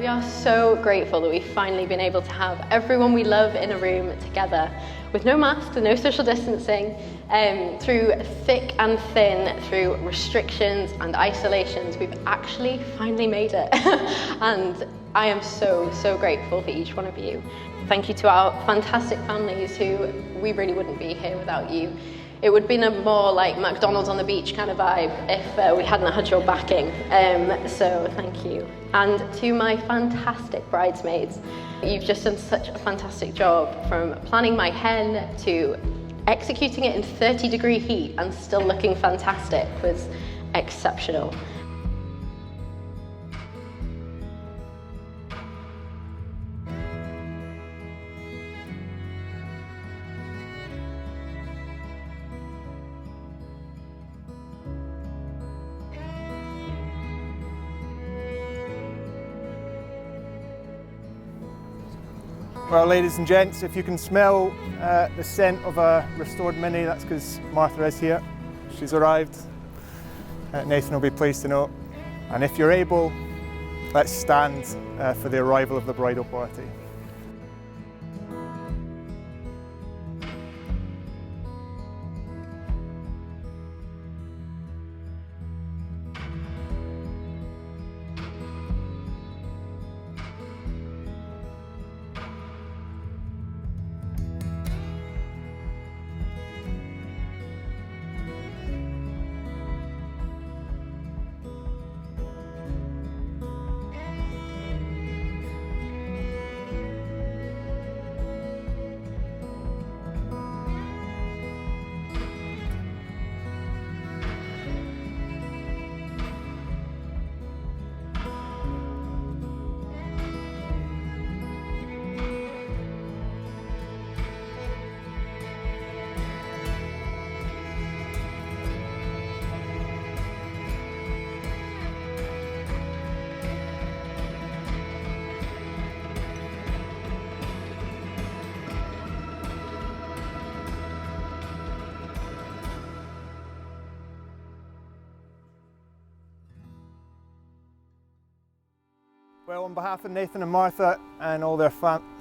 We are so grateful that we've finally been able to have everyone we love in a room together with no masks and no social distancing, through thick and thin, through restrictions and isolations. We've actually finally made it. And I am so grateful for each one of you. Thank you to our fantastic families who we really wouldn't be here without you. It would have been a more like McDonald's on the beach kind of vibe if we hadn't had your backing. So thank you. And to my fantastic bridesmaids, you've just done such a fantastic job, from planning my hen to executing it in 30-degree heat and still looking fantastic was exceptional. Well, ladies and gents, if you can smell the scent of a restored Mini, that's because Martha is here. She's arrived. Nathan will be pleased to know. And if you're able, let's stand for the arrival of the bridal party. Well, on behalf of Nathan and Martha and all their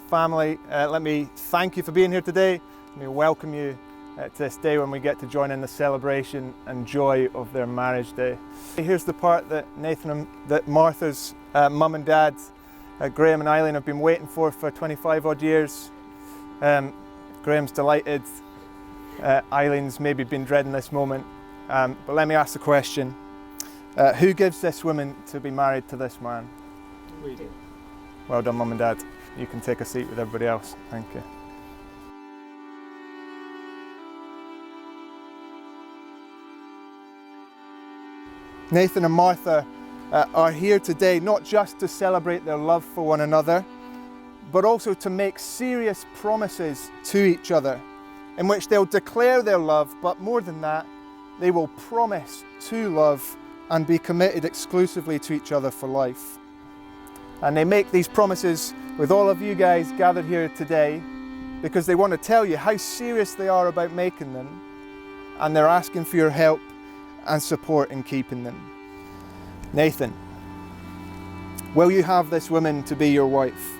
family, let me thank you for being here today. Let me welcome you to this day when we get to join in the celebration and joy of their marriage day. Here's the part that that Martha's mum and dad, Graham and Eileen, have been waiting for 25 odd years. Graham's delighted. Eileen's maybe been dreading this moment. But let me ask the question, who gives this woman to be married to this man? We do. Well done, Mum and Dad. You can take a seat with everybody else. Thank you. Nathan and Martha are here today not just to celebrate their love for one another, but also to make serious promises to each other, in which they'll declare their love, but more than that, they will promise to love and be committed exclusively to each other for life. And they make these promises with all of you guys gathered here today because they want to tell you how serious they are about making them, and they're asking for your help and support in keeping them. Nathan, will you have this woman to be your wife,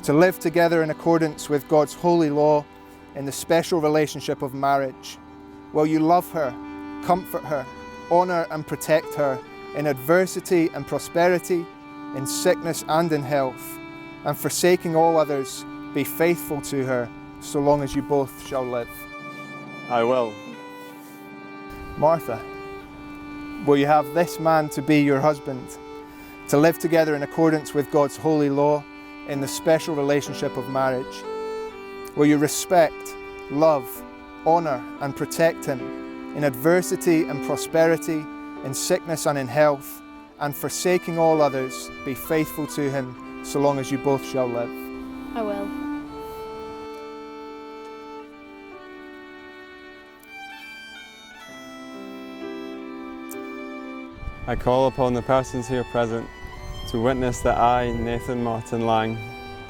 to live together in accordance with God's holy law in the special relationship of marriage? Will you love her, comfort her, honour and protect her in adversity and prosperity, in sickness and in health, and forsaking all others, be faithful to her so long as you both shall live? I will. Martha, will you have this man to be your husband, to live together in accordance with God's holy law in the special relationship of marriage? Will you respect, love, honour and protect him in adversity and prosperity, in sickness and in health, and forsaking all others, be faithful to him so long as you both shall live? I will. I call upon the persons here present to witness that I, Nathan Martin Lang,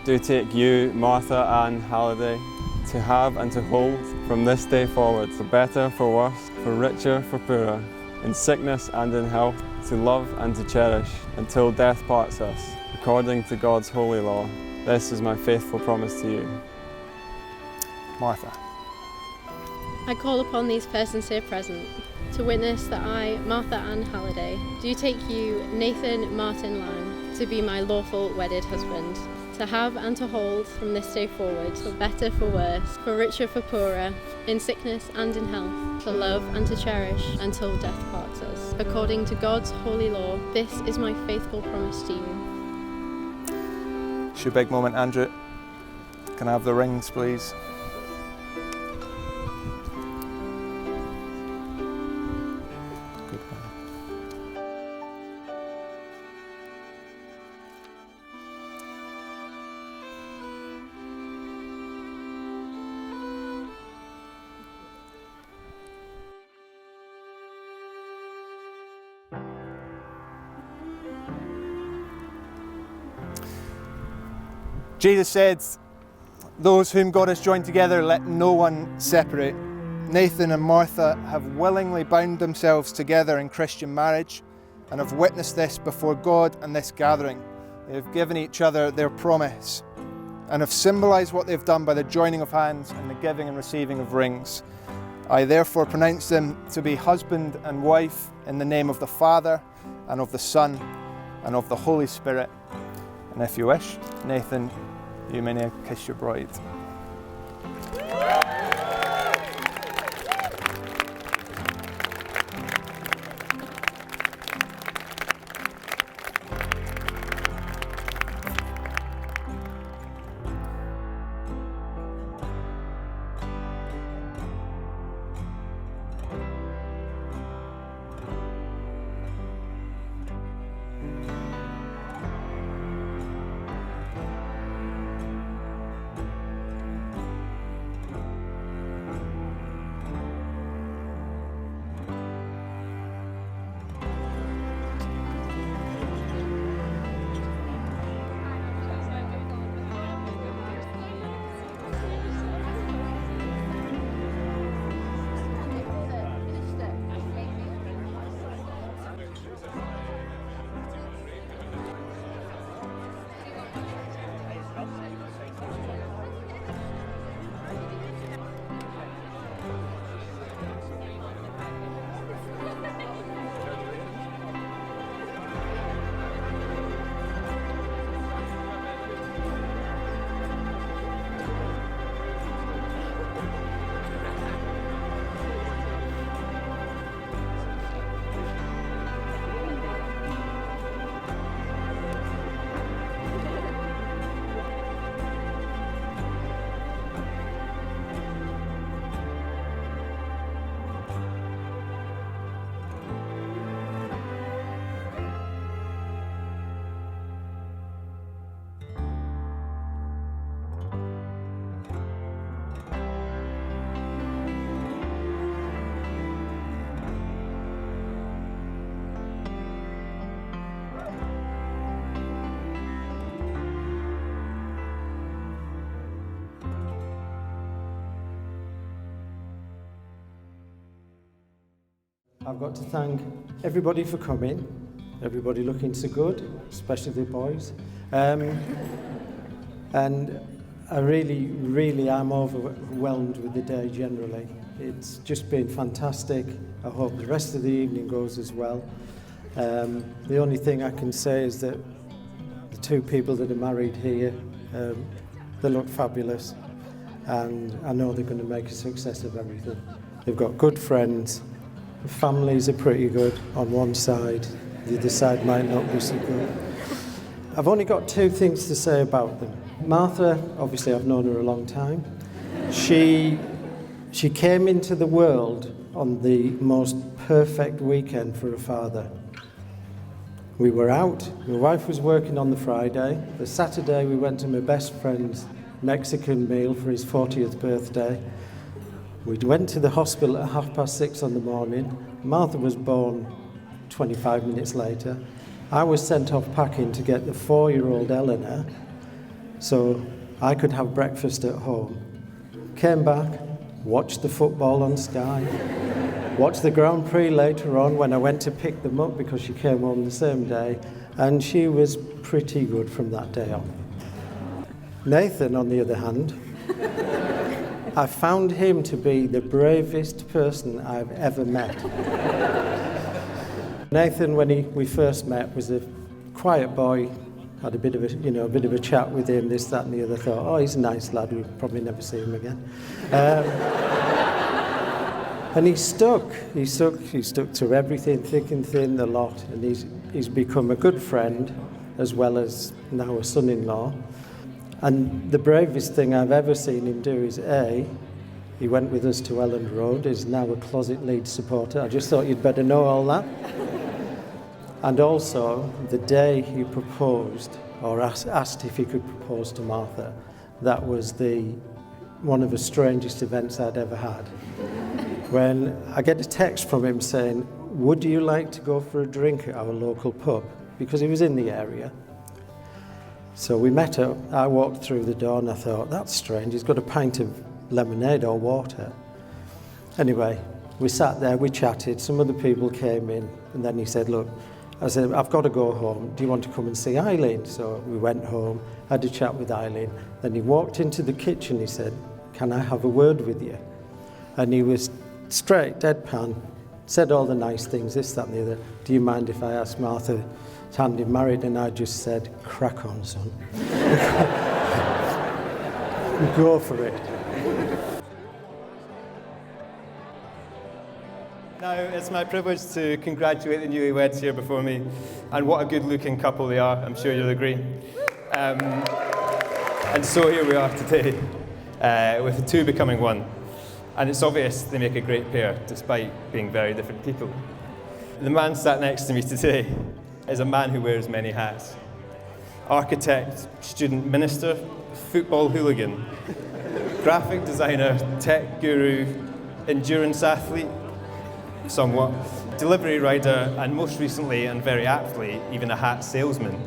do take you, Martha Ann Halliday, to have and to hold from this day forward, for better, for worse, for richer, for poorer, in sickness and in health, to love and to cherish until death parts us, according to God's holy law. This is my faithful promise to you. Martha. I call upon these persons here present to witness that I, Martha Ann Halliday, do take you, Nathan Martin Lang, to be my lawful wedded husband, to have and to hold from this day forward, for better, for worse, for richer, for poorer, in sickness and in health, to love and to cherish until death parts us. According to God's holy law, this is my faithful promise to you. It's your big moment, Andrew. Can I have the rings, please? Good one. Jesus said, "Those whom God has joined together, let no one separate." Nathan and Martha have willingly bound themselves together in Christian marriage and have witnessed this before God and this gathering. They have given each other their promise and have symbolised what they've done by the joining of hands and the giving and receiving of rings. I therefore pronounce them to be husband and wife in the name of the Father and of the Son and of the Holy Spirit. And if you wish, Nathan, you may now kiss your bride. I've got to thank everybody for coming, everybody looking so good, especially the boys. And I really am overwhelmed with the day generally. It's just been fantastic. I hope the rest of the evening goes as well. The only thing I can say is that the two people that are married here, they look fabulous, and I know they're going to make a success of everything. They've got good friends. The families are pretty good on one side, the other side might not be so good. I've only got two things to say about them. Martha, obviously I've known her a long time. She came into the world on the most perfect weekend for a father. We were out, my wife was working on the Friday. The Saturday we went to my best friend's Mexican meal for his 40th birthday. We went to the hospital at 6:30 in the morning. Martha was born 25 minutes later. I was sent off packing to get the 4-year-old Eleanor so I could have breakfast at home. Came back, watched the football on Sky, watched the Grand Prix later on when I went to pick them up because she came home the same day, and she was pretty good from that day on. Nathan, on the other hand, I found him to be the bravest person I've ever met. Nathan, when we first met, was a quiet boy. Had a bit of a chat with him, this, that, and the other. Thought, oh, he's a nice lad. We'll probably never see him again. And he stuck. He stuck to everything, thick and thin, the lot. And he's become a good friend, as well as now a son-in-law. And the bravest thing I've ever seen him do is he went with us to Elland Road. He's now a closet Leeds supporter. I just thought you'd better know all that. And also, the day he proposed, or asked if he could propose to Martha, that was one of the strangest events I'd ever had. When I get a text from him saying, would you like to go for a drink at our local pub? Because he was in the area. So we met up, I walked through the door and I thought, that's strange, he's got a pint of lemonade or water. Anyway, we sat there, we chatted, some other people came in, and then he said, look, I said, I've got to go home. Do you want to come and see Eileen? So we went home, had a chat with Eileen. Then he walked into the kitchen. He said, can I have a word with you? And he was straight, deadpan, said all the nice things, this, that, and the other. Do you mind if I ask Martha to hand him married? And I just said, crack on, son. Go for it. Now, it's my privilege to congratulate the newlyweds here before me, and what a good-looking couple they are, I'm sure you'll agree. And so here we are today, with the two becoming one. And it's obvious they make a great pair, despite being very different people. The man sat next to me today is a man who wears many hats. Architect, student minister, football hooligan, graphic designer, tech guru, endurance athlete, somewhat, delivery rider, and most recently, and very aptly, even a hat salesman.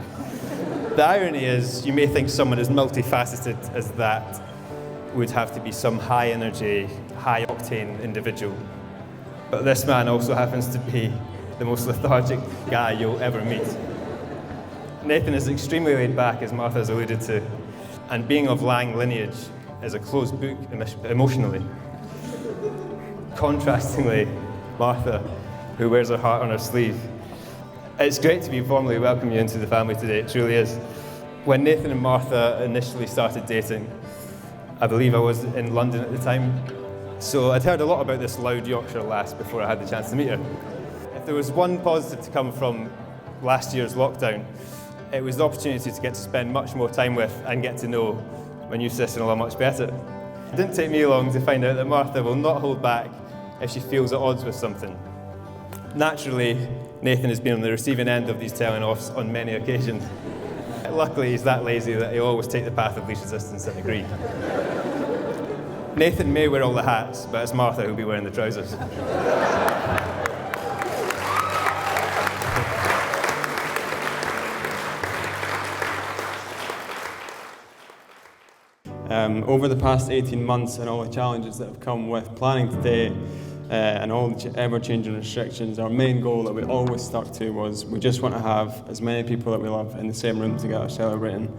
The irony is, you may think someone as multifaceted as that would have to be some high-energy, high-octane individual. But this man also happens to be the most lethargic guy you'll ever meet. Nathan is extremely laid back, as Martha has alluded to, and being of Lang lineage is a closed book emotionally. Contrastingly, Martha, who wears her heart on her sleeve. It's great to be formally welcoming you into the family today, it truly is. When Nathan and Martha initially started dating, I believe I was in London at the time, so I'd heard a lot about this loud Yorkshire lass before I had the chance to meet her. If there was one positive to come from last year's lockdown, it was the opportunity to get to spend much more time with and get to know my new sister-in-law much better. It didn't take me long to find out that Martha will not hold back if she feels at odds with something. Naturally, Nathan has been on the receiving end of these telling-offs on many occasions. Luckily, he's that lazy that he'll always take the path of least resistance and agree. Nathan may wear all the hats, but it's Martha who'll be wearing the trousers. Over the past 18 months and all the challenges that have come with planning today and all the ever-changing restrictions, our main goal that we always stuck to was we just want to have as many people that we love in the same room together celebrating.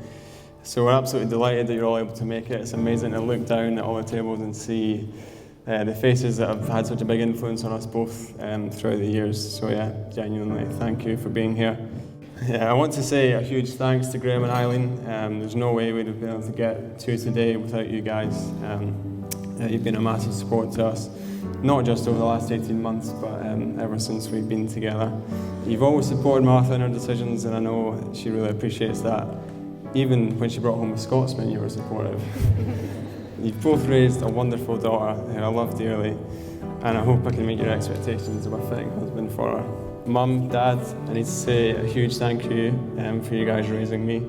So we're absolutely delighted that you're all able to make it. It's amazing to look down at all the tables and see the faces that have had such a big influence on us both throughout the years. So yeah, genuinely, thank you for being here. Yeah, I want to say a huge thanks to Graham and Eileen. There's no way we'd have been able to get to today without you guys. You've been a massive support to us, not just over the last 18 months, but ever since we've been together. You've always supported Martha in her decisions, and I know she really appreciates that. Even when she brought home a Scotsman, you were supportive. You've both raised a wonderful daughter who I love dearly, and I hope I can meet your expectations of a fitting husband for her. Mum, Dad, I need to say a huge thank you for you guys raising me.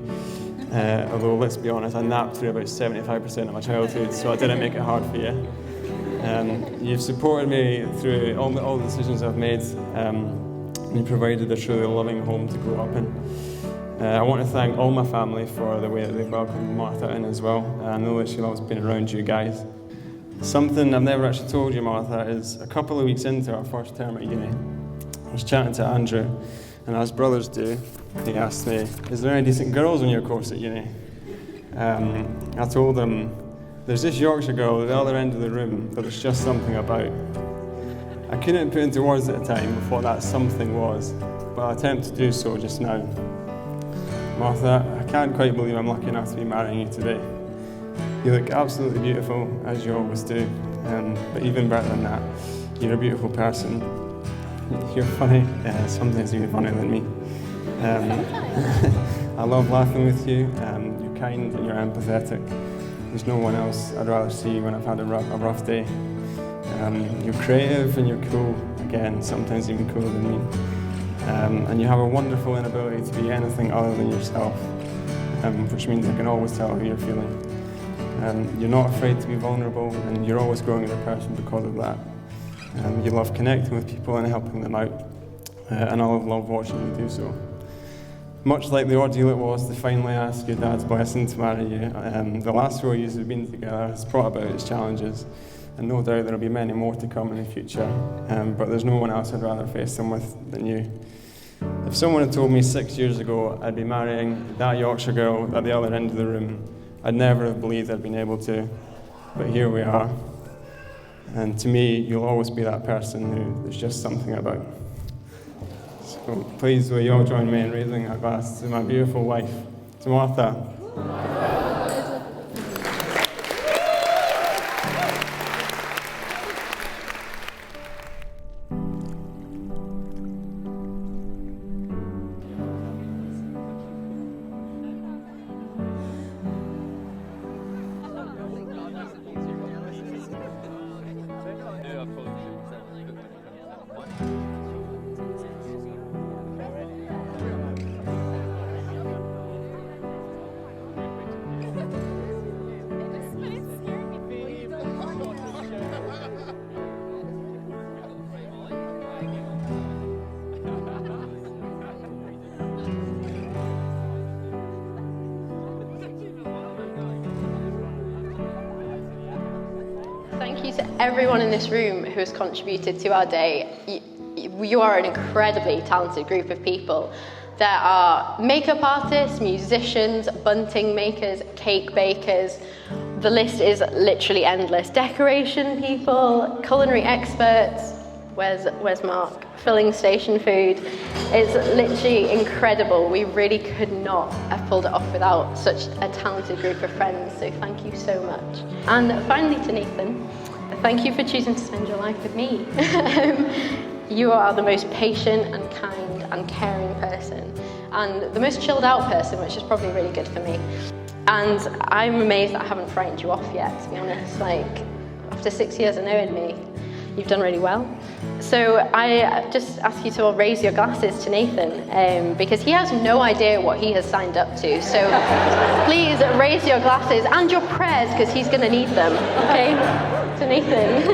Although, let's be honest, I napped through about 75% of my childhood, so I didn't make it hard for you. You've supported me through all the decisions I've made, and you provided a truly loving home to grow up in. I want to thank all my family for the way that they've welcomed Martha in as well. I know that she loves being around you guys. Something I've never actually told you, Martha, is a couple of weeks into our first term at uni, I was chatting to Andrew, And as brothers do, he asked me, is there any decent girls on your course at uni? I told him, there's this Yorkshire girl at the other end of the room that there's just something about. I couldn't put into words at the time what that something was, but I'll attempt to do so just now. Martha, I can't quite believe I'm lucky enough to be marrying you today. You look absolutely beautiful, as you always do, but even better than that, you're a beautiful person. You're funny, sometimes even funnier than me. I love laughing with you, you're kind and you're empathetic. There's no one else I'd rather see when I've had a rough day. You're creative and you're cool, again, sometimes even cooler than me. And you have a wonderful inability to be anything other than yourself, which means I can always tell how you're feeling. You're not afraid to be vulnerable, and you're always growing as a person because of that. You love connecting with people and helping them out, and I'll love watching you do so. Much like the ordeal it was to finally ask your dad's blessing to marry you, the last 4 years we've been together has brought about its challenges, and no doubt there'll be many more to come in the future, but there's no one else I'd rather face them with than you. If someone had told me 6 years ago I'd be marrying that Yorkshire girl at the other end of the room, I'd never have believed I'd been able to, but here we are. And to me, you'll always be that person who there's just something about. So please, will you all join me in raising a glass to my beautiful wife, to Martha. Thank you to everyone in this room who has contributed to our day. You are an incredibly talented group of people. There are makeup artists, musicians, bunting makers, cake bakers. The list is literally endless. Decoration people, culinary experts. Where's Mark? Filling station food. It's literally incredible. We really could not have pulled it off without such a talented group of friends, so thank you so much. And finally to Nathan, thank you for choosing to spend your life with me. You are the most patient and kind and caring person, and the most chilled out person, which is probably really good for me. And I'm amazed that I haven't frightened you off yet, to be honest. Like, after 6 years of knowing me, you've done really well. So I just ask you to all raise your glasses to Nathan, because he has no idea what he has signed up to. So please raise your glasses and your prayers, because he's going to need them, okay? To Nathan.